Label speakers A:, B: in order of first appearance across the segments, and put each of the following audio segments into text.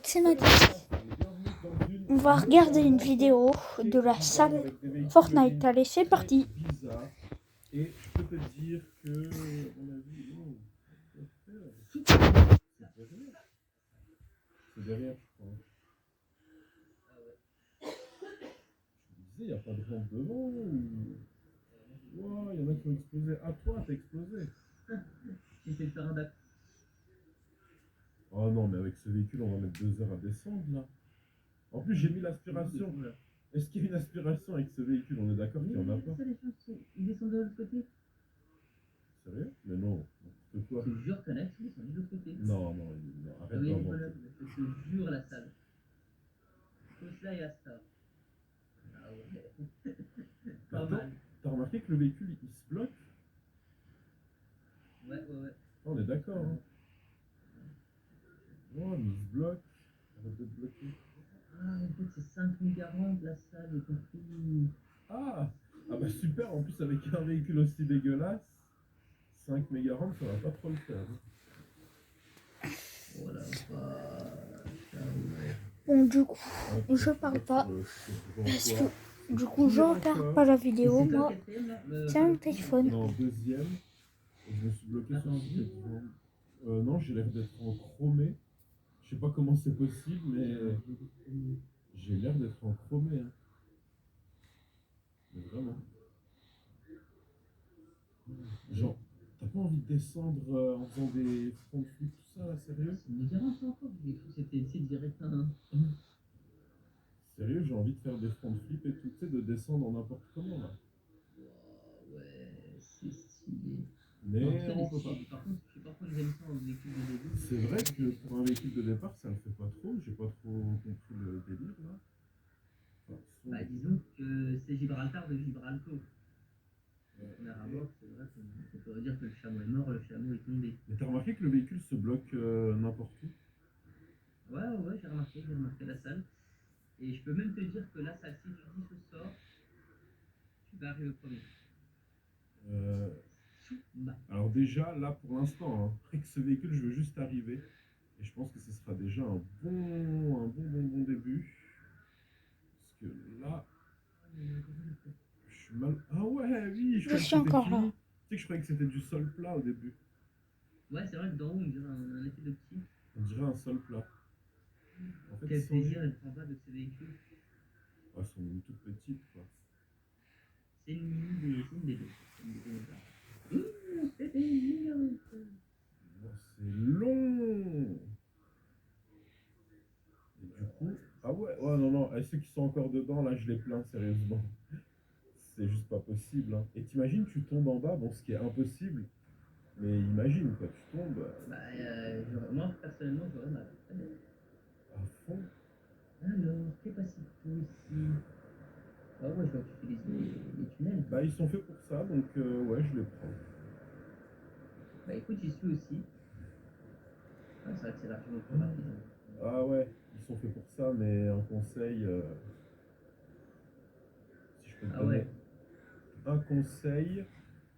A: c'est Maddy. On va regarder une vidéo de la salle Fortnite. Allez, c'est parti.
B: Et je peux te dire que on a vu. C'est derrière, je crois. Je me disais, il n'y a pas de rampe devant ou. Wow, il y en a qui ont explosé. Ah, toi, t'as explosé.
C: J'essaie de faire un bac.
B: Oh non, mais avec ce véhicule, on va mettre 2 heures à descendre là. En plus, j'ai mis l'aspiration. Est-ce qu'il y a une aspiration avec ce véhicule? On est d'accord qu'il n'y en a pas.
C: Ils descendent de l'autre côté.
B: Sérieux? Mais non. De quoi?
C: Je te jure qu'un axe, ils descendent de l'autre côté.
B: Non, arrête d'inventer.
C: Je te jure la salle. Cela et Asta. Ah ouais. Pas mal.
B: T'as remarqué que le véhicule il se bloque?
C: Ouais.
B: On est d'accord. Hein. Oh, mais il se bloque. Arrête de te bloquer.
C: Ah, en fait, c'est 5 040 la salle, j'ai compris.
B: Ah bah super, en plus avec un véhicule aussi dégueulasse, 5 mégaramps, ça va pas trop le faire.
C: Oh la vache.
A: Bon, du coup, je parle pas. Parce que, du coup, je regarde pas la vidéo. Moi, tiens le téléphone.
B: Non, deuxième. Je me suis bloqué sur le non, j'ai l'air d'être en chromé. Je sais pas comment c'est possible, mais j'ai l'air d'être en chromé. Hein. Mais vraiment. Genre, t'as pas envie de descendre en faisant des front flips, tout ça, là, sérieux?
C: C'est une différence encore, j'ai cru que c'était direct un.
B: Sérieux, j'ai envie de faire des front flips et tout, tu sais, de descendre en n'importe comment, là.
C: Oh, ouais, c'est stylé.
B: Mais
C: non,
B: on peut pas.
C: Par contre, je sais pas pourquoi j'aime ça en véhicule de début.
B: C'est vrai que pour un véhicule de départ, ça le fait pas trop. J'ai pas trop compris le délire, là. Enfin,
C: bah, disons que c'est Gibraltar de Gibraltar. On a rapport, c'est vrai qu'on peut dire que le chameau est mort, le chameau est tombé.
B: Mais t'as remarqué que le véhicule se bloque n'importe où?
C: Ouais, j'ai remarqué la salle. Et je peux même te dire que la salle, si tu dis ce sort, tu vas arriver au premier.
B: Alors déjà, là, pour l'instant, hein, avec ce véhicule, je veux juste arriver. Et je pense que ce sera déjà un bon début. Parce que là, je suis mal... Ah ouais, oui,
A: Je suis encore là.
B: Tu sais que je croyais que c'était du sol plat au début.
C: Ouais, c'est vrai que d'en haut, on dirait un effet de petit.
B: On dirait un sol plat. En fait,
C: quel plaisir d'être en bas de ces véhicules.
B: Ouais, elles sont toutes petites, quoi.
C: C'est une des deux. C'est
B: long. Et du coup, ah ouais, non, et ceux qui sont encore dedans, là, je les plains sérieusement. C'est juste pas possible. Hein. Et t'imagines, tu tombes en bas, bon, ce qui est impossible, mais imagine, quoi, tu tombes.
C: Moi, personnellement, j'aurais mal.
B: À fond.
C: Alors, qu'est passé ici? Ah ouais, je vois que tu utilises les tunnels.
B: Bah, ils sont faits pour ça, donc ouais, je les prends.
C: Bah écoute, j'y suis aussi. Ah, c'est vrai que c'est largement plus rapide.
B: Ah ouais, ils sont faits pour ça, mais un conseil, si je peux te donner un conseil,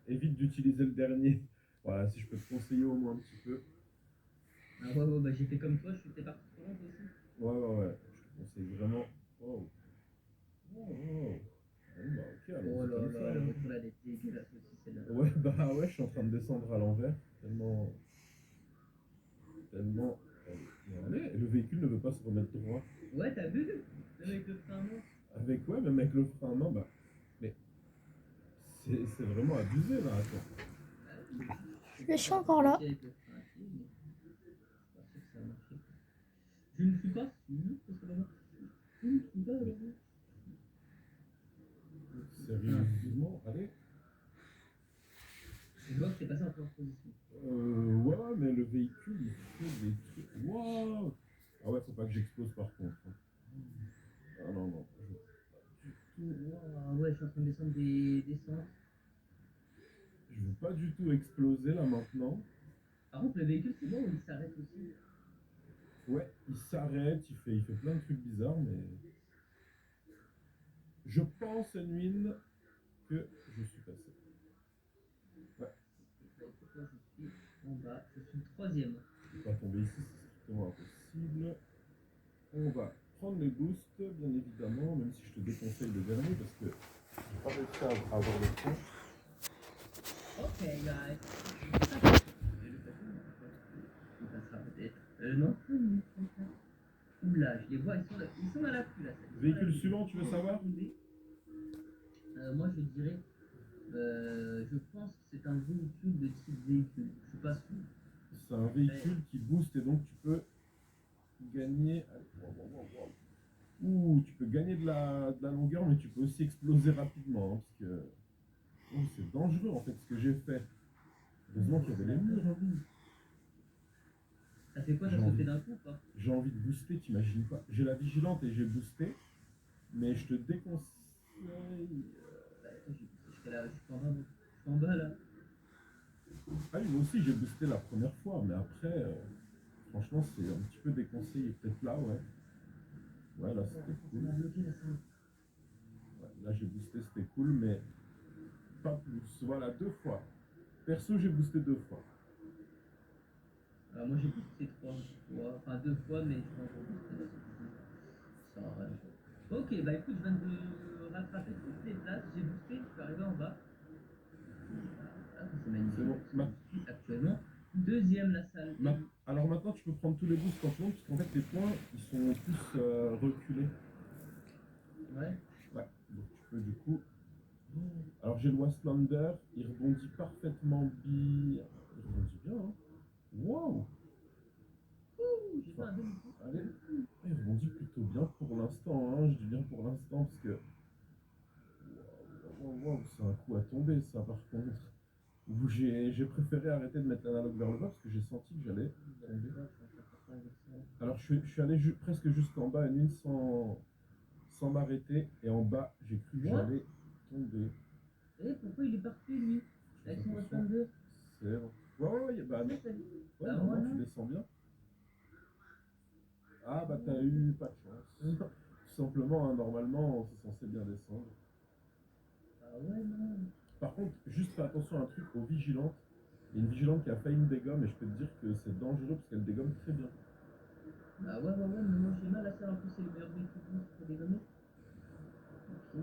B: évite d'utiliser le dernier. Voilà, si je peux te conseiller au moins un petit peu.
C: Ah ouais, bah j'ai fait comme toi, je suis parti trop loin aussi.
B: Ouais, je te conseille vraiment. Oh. Bon, bah ok, alors
C: oh là
B: comme
C: là,
B: ça.
C: la voiture elle est dégueulasse aussi celle-là.
B: Ouais, bah ouais, je suis en train de descendre à l'envers, tellement. Allez, le véhicule ne veut pas se remettre droit.
C: Ouais, t'as vu? Même avec le frein à main.
B: Même avec le frein à main, bah. Mais. C'est vraiment abusé là, attends.
A: Je suis encore là.
C: Je ne suis pas sûr que ça va marcher. Je ne suis pas sûr.
B: Sérieusement, allez.
C: Je vois que t'es passé en première position.
B: Ouais, mais le véhicule, il fait des trucs. Waouh! Ah ouais, faut pas que j'explose par contre. Ah non.
C: Wow, ouais, je suis en train de descendre des descentes.
B: Je veux pas du tout exploser là maintenant.
C: Par contre, le véhicule, c'est bon, il s'arrête aussi.
B: Ouais, il s'arrête, il fait plein de trucs bizarres, mais. Je pense, Nwin, que je suis passé. Ouais.
C: Moi, je suis en bas, je suis troisième.
B: Je vais pas tomber ici, c'est strictement impossible. on va prendre les boosts, bien évidemment, même si je te déconseille le dernier parce que j'ai pas réussi à avoir le temps.
C: Ok, guys. J'ai le papier, il passera peut-être. Non. Oula, je les vois, ils sont à l'affût là.
B: Véhicule suivant, tu veux savoir?
C: Moi je dirais, je pense que c'est un véhicule de type véhicule. Je suis pas sûr.
B: C'est un véhicule qui booste et donc tu peux gagner. Ouh, tu peux gagner de la longueur, mais tu peux aussi exploser rapidement. Hein, parce que c'est dangereux en fait ce que j'ai fait. Heureusement qu'il y avait les murs. Hein.
C: Ça fait quoi, ça
B: J'ai
C: sauter
B: envie.
C: d'un coup ou pas?
B: J'ai envie de booster, t'imagines pas. J'ai la vigilante et j'ai boosté, mais je te déconseille.
C: Bah, attends, j'ai poussé jusqu'à là, je suis en bas, moi. Je suis en bas là.
B: Ah oui, moi aussi j'ai boosté la première fois, mais après, franchement, c'est un petit peu déconseillé. Peut-être là, ouais. Ouais, là c'était
C: Ça
B: cool.
C: m'a bloqué la salle.
B: Ouais, là j'ai boosté, c'était cool, mais pas plus. Voilà, 2 fois. Perso, j'ai boosté 2 fois.
C: Alors moi j'ai boosté 3 fois, enfin 2 fois, mais je pense que j'ai boosté ça va. Ok, bah écoute, je viens de rattraper toutes les places, j'ai boosté, je suis arrivé en bas. Ah, c'est magnifique.
B: C'est bon.
C: Je suis actuellement deuxième la salle.
B: Alors maintenant, tu peux prendre tous les boosts quand tu montes, parce qu'en fait, les points, ils sont plus reculés.
C: Ouais.
B: Ouais, donc tu peux du coup. Alors j'ai le Wastlander, il rebondit parfaitement bien. Il rebondit bien, hein. Waouh!
C: Ouh, j'ai fait un demi-tour.
B: Allez, il rebondit plutôt bien pour l'instant, hein. Je dis bien pour l'instant, parce que. Waouh, c'est un coup à tomber, ça, par contre. Où j'ai préféré arrêter de mettre l'analogue vers le bas, parce que j'ai senti que j'allais tomber. Alors je suis allé presque jusqu'en bas, une sans m'arrêter, et en bas, j'ai cru que j'allais tomber.
C: Et pourquoi il est parti lui? Avec son Wastlander?
B: C'est bon. Ouais, bah, ouais, normalement tu descends bien. Ah bah t'as eu pas de chance. Tout simplement, hein, normalement, c'est censé bien descendre.
C: Ah ouais, non.
B: Par contre, juste fais attention à un truc, aux vigilantes. Il y a une vigilante qui a failli me dégommer, et je peux te dire que c'est dangereux parce qu'elle dégomme très bien.
C: Ah ouais, mais moi j'ai mal à faire, en plus c'est le meilleur véhicule pour dégommer. Ok.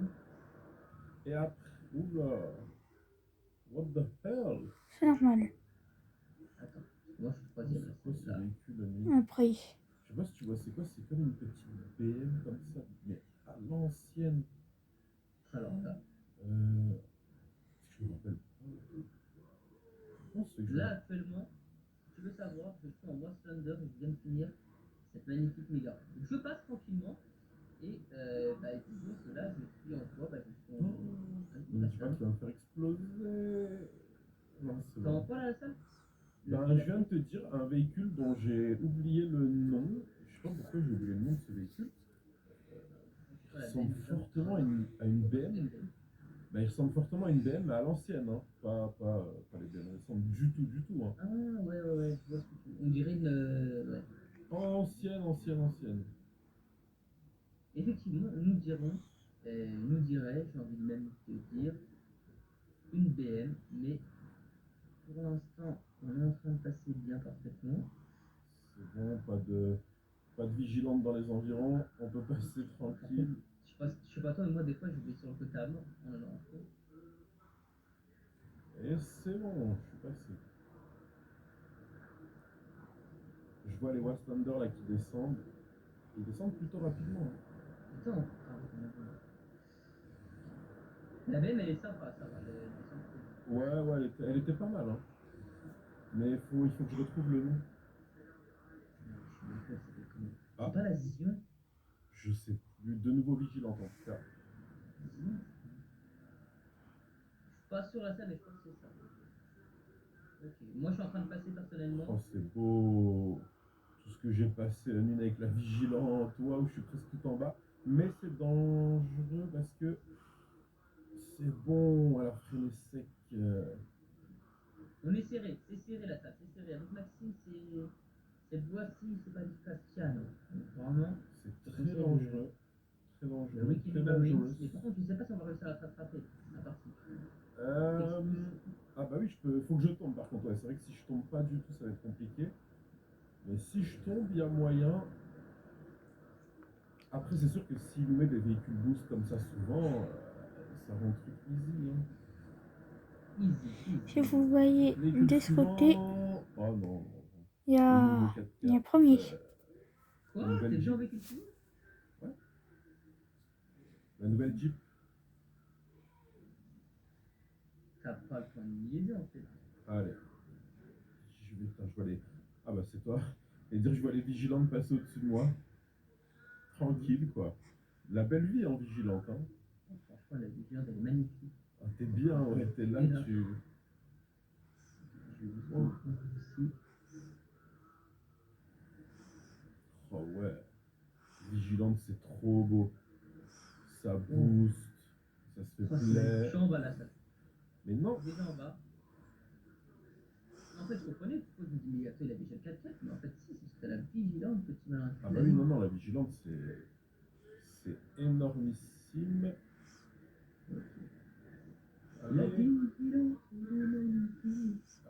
B: Et après, oula, what the hell?
A: C'est normal.
C: Attends, moi je suis troisième là.
B: C'est quoi ce
C: Là.
B: véhicule la nuit?
A: Après.
B: Je sais pas si tu vois, c'est quoi? C'est comme une petite BM comme ça, mais à l'ancienne.
C: Alors là.
B: Je me rappelle pas. Je pense que
C: Là actuellement, si tu veux savoir, je suis en Wastlander et je viens de finir cette magnifique méga. Donc je passe tranquillement et bah écoute, donc là je suis en quoi? Bah je suis en.
B: Ne dis pas que tu vas me faire exploser. Non, c'est
C: T'es en
B: bon.
C: quoi là la salle?
B: Ben, je viens de te dire un véhicule dont j'ai oublié le nom. Je sais pas pourquoi j'ai oublié le nom de ce véhicule. Il ressemble fortement à une BM. Ben, il ressemble fortement à une BM, mais à l'ancienne, hein. Pas les BM. Il ressemble du tout. Hein.
C: Ah ouais, je vois ce que tu veux. On dirait une. Ouais.
B: Ancienne.
C: Effectivement, nous dirons, nous dirait, j'ai envie de même te dire, une BM, mais pour l'instant, on est en train de passer bien parfaitement.
B: C'est bon, pas de vigilante dans les environs. On peut passer tranquille.
C: Je sais pas toi, mais moi des fois je vais sur le côté avant, en allant en fond.
B: Et c'est bon, je suis passé. Je vois les Wastlander là qui descendent. Ils descendent plutôt rapidement. Hein.
C: Attends, la BM elle est sympa, ça va, elle descend.
B: Ouais, elle était pas mal. Hein. Mais il faut que je retrouve le nom.
C: Ah. C'est pas la Zion?
B: Je sais plus. De nouveau vigilante en tout cas.
C: Zion? Je suis pas sûr la salle, mais je crois que c'est ça. Ok, moi je suis en train de passer personnellement.
B: Oh, c'est beau. Tout ce que j'ai passé la nuit avec la vigilante, où je suis presque tout en bas. Mais c'est dangereux parce que c'est bon à la freiné sec.
C: On est serré, c'est serré la salle, c'est serré. Avec Maxime, c'est Boissy, c'est pas du Castiano. Vraiment,
B: C'est très dangereux. Très dangereux.
C: Ricky
B: Très
C: Marines.
B: dangereux.
C: Mais par contre, je sais pas si on va réussir à te rattraper la partie.
B: Ah bah oui, faut que je tombe par contre. Ouais, c'est vrai que si je tombe pas du tout, ça va être compliqué. Mais si je tombe, il y a moyen. Après, c'est sûr que s'il nous met des véhicules boost comme ça souvent, ça rend le truc easy. Hein.
C: Easy.
A: Si vous voyez
B: Véhicule
A: de ce côté,
B: suivant. Oh non, non, non.
A: il y
B: Au
A: a,
B: niveau 4x4,
A: il y a premier.
C: Quoi?
B: nouvelle
C: T'es déjà
B: Jeep.
C: en véhicule civil?
B: La nouvelle Jeep.
C: T'as pas le point de liaison en fait.
B: Allez. Putain, je vois les. Ah bah c'est toi. Et dire je vois les vigilantes passer au-dessus de moi. Tranquille quoi. La belle vie en vigilante. Hein.
C: Franchement, la vigilante elle est magnifique.
B: Ah, t'es bien, ouais, t'es là,
C: Et là.
B: tu.
C: Je vais
B: Oh.
C: aussi.
B: Oh ouais. Vigilante, c'est trop beau. Ça booste. Ça se fait plaisir.
C: Je suis en bas là, ça.
B: Mais non.
C: Déjà en bas. En fait, je comprenais pourquoi je me dis, mais attends, il a déjà le 4x4, mais en fait, si, c'est parce que t'as la vigilante, petit malin.
B: Ah bah oui, non, non, la vigilante, c'est énormissime.
C: La
B: Allez.
C: vigilante,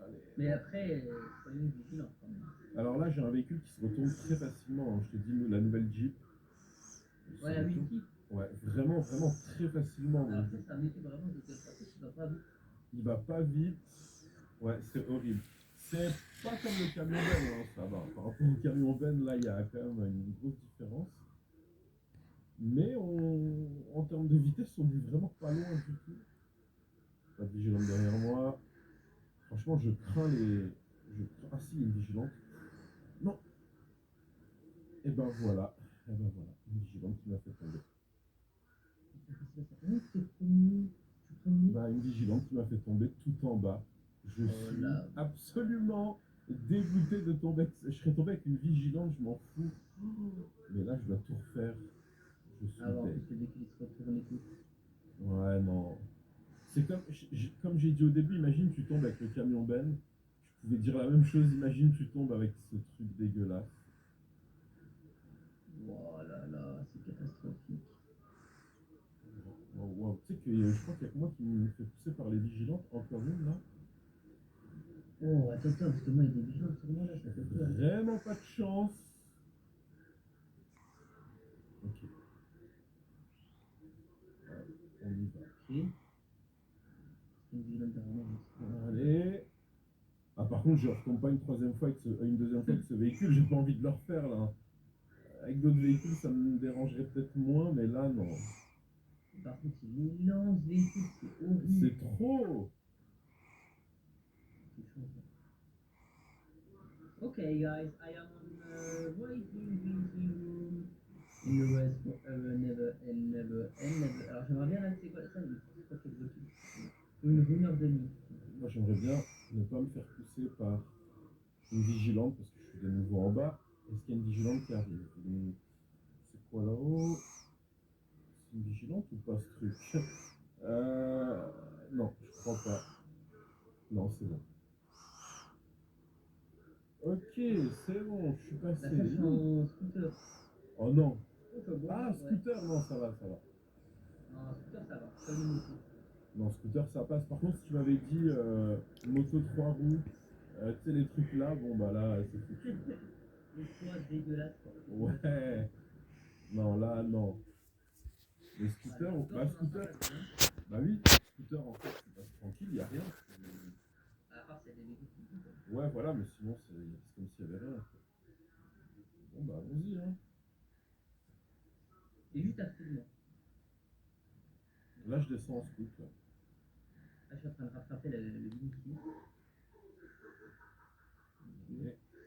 B: Allez.
C: mais après, soyons vigilants quand même.
B: Alors là, j'ai un véhicule qui se retourne très facilement. Hein. Je te dis, la nouvelle Jeep.
C: Ouais, la multi.
B: Ouais, vraiment, vraiment très facilement.
C: Alors ça, c'est un métier vraiment de quel côté qui va pas vite.
B: Il va pas vite. Ouais, c'est horrible. C'est pas comme le camion Ben, hein, ça va. Par rapport au camion Ben, là, il y a quand même une grosse différence. Mais en termes de vitesse, on est vraiment pas loin du tout. Pas de vigilante derrière moi. Franchement, je crains les. Ah si, une vigilante. Non. Et ben voilà. Et ben voilà. Une vigilante qui m'a fait tomber. Bah, une vigilante qui m'a fait tomber tout en bas. Je suis absolument dégoûté de tomber. Je serais tombé avec une vigilante, je m'en fous. Mais là, je dois tout refaire. Je suis
C: Alors,
B: deg.
C: dès qu'il se retourne et tout.
B: Ouais, non. C'est comme j'ai dit au début, imagine tu tombes avec le camion Ben. Je pouvais dire la même chose, imagine tu tombes avec ce truc dégueulasse.
C: Oh là là, c'est catastrophique.
B: Wow, wow. Tu sais que je crois qu'il y a que moi qui me fait pousser par les vigilantes, encore une là.
C: Oh, attends, parce que moi, il y a des vigilantes sur moi là, ça fait peur.
B: Vraiment pas de chance. Ok. Ouais, on y va.
C: Ok. C'est une vigilante derrière moi.
B: Allez. Ah, par contre, je retombe pas une troisième fois une deuxième fois avec ce véhicule, j'ai pas envie de le refaire là. Avec d'autres véhicules, ça me dérangerait peut-être moins, mais là, non.
C: Par contre, il est lent ce véhicule, c'est horrible.
B: C'est trop.
C: Okay, guys, I am on waiting room in the West forever, never and never and never. Alors j'aimerais bien là, c'est quoi ça? C'est quoi quel véhicule? Une heure de nuit.
B: Moi, j'aimerais bien ne pas me faire pousser par une vigilante parce que je suis de nouveau en bas. Est-ce qu'il y a une vigilante qui arrive? C'est quoi là-haut? C'est une vigilante ou pas ce truc? Non, je crois pas. Non, c'est bon. Ok, c'est bon, je suis passé.
C: La façon en scooter.
B: Oh non.
C: Bon,
B: Ah, scooter, ouais. Non, ça va, ça va.
C: Non, scooter, ça va. Comme une moto.
B: Non, scooter, ça passe. Par contre, si tu m'avais dit moto 3 roues, tu sais, les trucs là, bon, bah là, c'est foutu.
C: Les toits dégueulasses, quoi.
B: Ouais. Non, là, non. Les scooters, bah, scooter. Bah oui, scooter, en fait, tu passes tranquille, il n'y a rien.
C: À part, c'est des véhicules.
B: Ouais, voilà, mais sinon, c'est comme s'il n'y avait rien. Bon, bah, allons-y, hein.
C: C'est juste à côté de moi.
B: Là, je descends en scoot, là.
C: Là, je suis en train de rattraper le véhicule.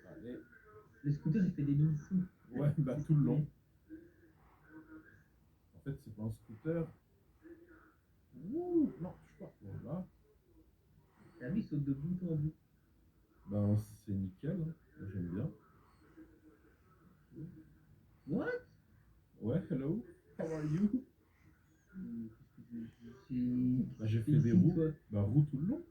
B: Allez.
C: Le scooter, il fait des mini-sous.
B: Ouais, bah, tout le long. En fait, c'est pas un scooter. Ouh, non, je sais pas. Voilà.
C: T'as vu, il saute de bout en bout.
B: Ben, c'est nickel, hein. J'aime bien.
C: What?
B: Ouais, hello, how are you? Bah, j'ai fait
C: Ici,
B: des roues.
C: toi.
B: Bah, roue tout le long.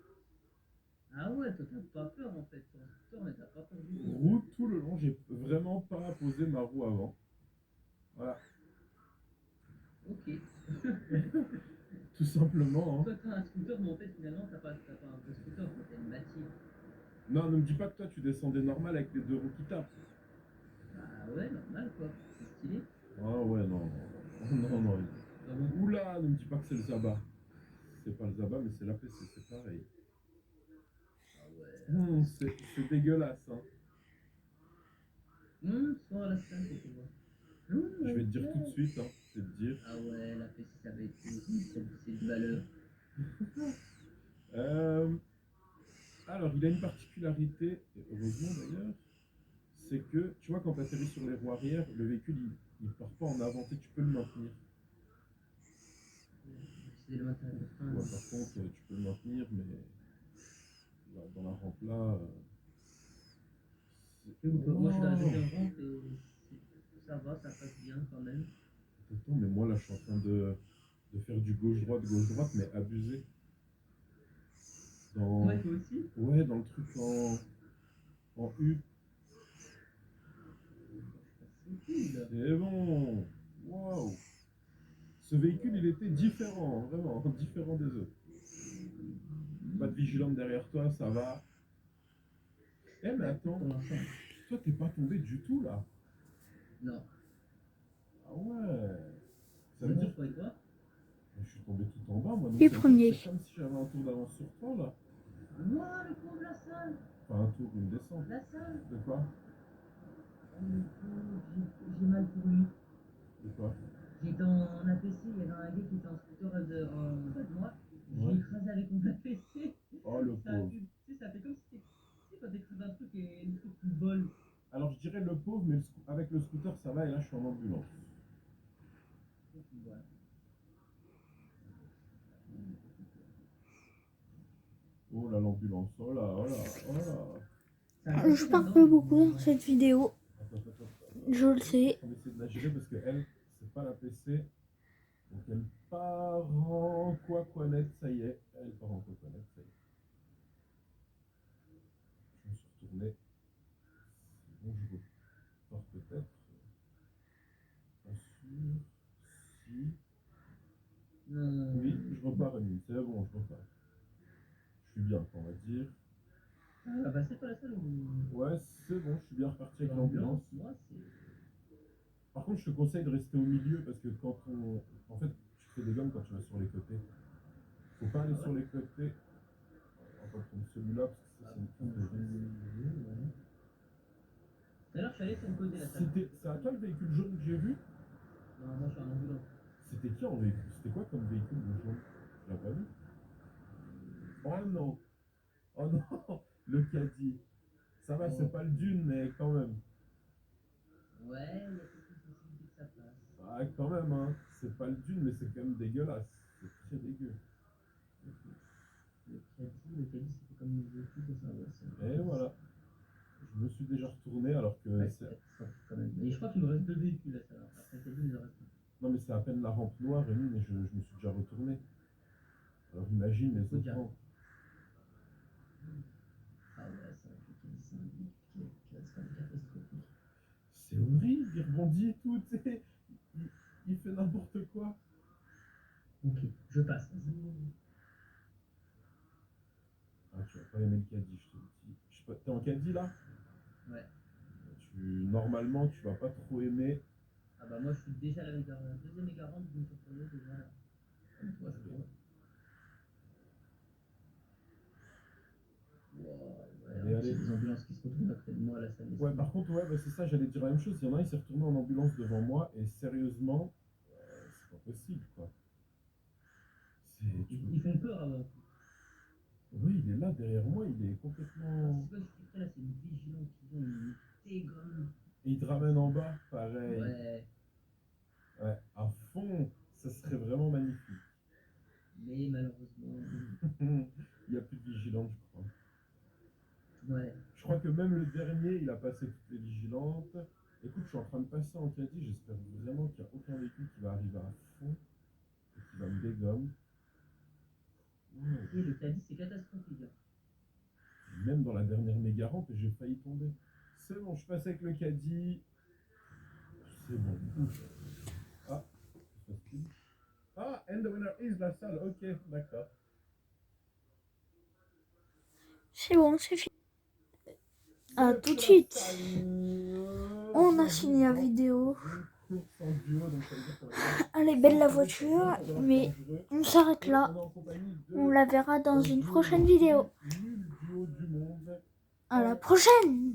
C: Ah ouais, toi t'as pas peur en fait. Ton scooter, mais t'as pas peur du tout.
B: Roue tout le long. J'ai vraiment pas posé ma roue avant. Voilà.
C: Ok.
B: Tout simplement. Hein.
C: Toi t'as un scooter, mais en fait finalement t'as pas un vrai scooter, t'as une machine.
B: Non, ne me dis pas que toi tu descendais normal avec les deux roues qui tapent.
C: Bah ouais, normal quoi. C'est stylé.
B: Ah ouais, non. Non, non.
C: Ah bon?
B: Oula, ne me dis pas que c'est le Zaba. C'est pas le Zaba, mais c'est l'APC, c'est pareil.
C: Ah ouais.
B: C'est dégueulasse, hein.
C: Soir à la salle, c'est moi.
B: Je vais te dire tout de suite, hein. C'est te dire.
C: Ah ouais, la PC, ça va être c'est de valeur.
B: Euh, alors, il a une particularité, et heureusement d'ailleurs, c'est que, tu vois, quand tu atterris sur les roues arrière, le véhicule, il part pas en avant, tu peux le maintenir.
C: C'est le matériel de frein.
B: Ouais, par contre, tu peux le maintenir, mais là, dans la rampe là,
C: Moi, je suis dans la
B: Wow.
C: deuxième rampe et ça va, ça passe bien quand même.
B: Attends, mais moi là, je suis en train de faire du gauche-droite, mais abusé. Dans...
C: Ouais, toi aussi.
B: Ouais, dans le truc en U. C'est bon. Waouh. Ce véhicule, il était différent, vraiment, différent des autres. Pas de vigilante derrière toi, ça va. Eh, mais attends, toi, t'es pas tombé du tout là.
C: Non.
B: Ah ouais. Ça
C: C'est
B: veut
C: bon,
B: dire
C: toi et toi?
B: je suis tombé tout en bas, moi. Donc
A: Et
B: ça veut dire
A: premier.
B: que c'est comme si j'avais un tour d'avance sur toi là.
C: Moi, le pauvre, la salle.
B: Enfin, un tour, une descente.
C: La salle.
B: De quoi?
C: J'ai mal pour lui.
B: De quoi?
C: J'étais en APC, il y avait un gars qui était en scooter en bas de moi. Je l'ai écrasé avec mon APC.
B: Oh le
C: Ça,
B: pauvre.
C: tu sais, ça fait comme si tu sais, quand t'écrases un truc et le truc qui vole.
B: Alors je dirais le pauvre, mais avec le scooter ça va et là je suis en ambulance.
C: Voilà.
B: Oh là l'ambulance, oh là, oh là, oh là.
A: Je parle beaucoup dans cette vidéo.
B: Attends.
A: Je le sais.
B: On va essayer de la gérer parce qu'elle, c'est pas la PC. Donc elle part en quoi-quoi-net, ça y est. Elle part en quoi-quoi-net, ça y est. Je me suis retourné. C'est bon, je repars peut-être. Pas sûr. Si. Oui, je repars Rémi. C'est bon, je repars. Je suis bien, on va dire.
C: Ah bah c'est pas la salle où...
B: Ouais, c'est bon, je suis bien reparti avec l'ambulance.
C: Moi,
B: Par contre, je te conseille de rester au milieu parce que quand on... En fait, tu fais des gommes quand tu vas sur les côtés. Faut pas aller sur les côtés. On va prendre celui-là parce que ça, c'est une prise de risque.
C: D'ailleurs, je suis allé sur le côté de la salle.
B: C'est à toi le véhicule jaune que j'ai vu?
C: Non, moi je suis en ambulance.
B: C'était qui en véhicule? C'était quoi comme véhicule le jaune? Tu l'as pas vu? Oh non! Oh non! Le caddie. Ça va, c'est pas le dune, mais quand même.
C: Ouais, il y a quelques possibilités que ça passe.
B: Ah, quand même, hein. C'est pas le dune, mais c'est quand même dégueulasse. C'est très dégueu.
C: Le caddie, c'était comme une véhicule de ça.
B: Et voilà. Je me suis déjà retourné alors que
C: Ouais,
B: c'est...
C: quand même. Et je crois qu'il me reste 2 véhicules à ça. Après le caddie, il en reste un.
B: Non mais c'est à peine la rampe noire, Rémi, mais je me suis déjà retourné. Alors imagine les autres rampes.
C: Ah ouais, c'est vrai que le caddie, c'est un véhicule qui reste quand même catastrophique.
B: C'est horrible, il rebondit et tout, tu sais. Il fait n'importe quoi.
C: Ok, je passe.
B: Ah, tu vas pas aimer le caddie, je te le dis. Je sais pas, t'es en caddie là?
C: Ouais.
B: Normalement, tu vas pas trop aimer.
C: Ah bah moi, je suis déjà à la deuxième méga rampe, je me suis retourné déjà là. Comme toi, je crois.
B: Allez, allez.
C: Des ambulances qui se retrouvent à côté de moi à la salle.
B: Ouais, par contre, ouais, bah, c'est ça, j'allais dire la même chose. Il y en a un, il s'est retourné en ambulance devant moi, et sérieusement, c'est pas possible, quoi.
C: Ils font peur avant.
B: Oui, il est là derrière moi, il est complètement.
C: C'est pas juste là, c'est une vigilante qui vient, il dégomme.
B: Et il te ramène en bas, pareil.
C: Ouais.
B: Ouais, à fond, ça serait vraiment magnifique.
C: Mais malheureusement.
B: Il n'y a plus de vigilante, je crois.
C: Ouais.
B: Je crois que même le dernier, il a passé toutes les vigilantes. Écoute, je suis en train de passer en caddie, j'espère vraiment qu'il n'y a aucun véhicule qui va arriver à fond et qui va me dégommer.
C: Et le caddie, c'est catastrophique.
B: Même dans la dernière méga rampe, j'ai failli tomber. C'est bon, je passe avec le caddie. C'est bon. Ah, and the winner is la salle. Ok, d'accord.
A: C'est bon, c'est fini. À tout de suite. On a fini la vidéo.
B: Une course en duo, donc ça veut dire qu'on va
A: Elle est belle la voiture, mais on s'arrête là. On la verra dans une prochaine vidéo. À la prochaine!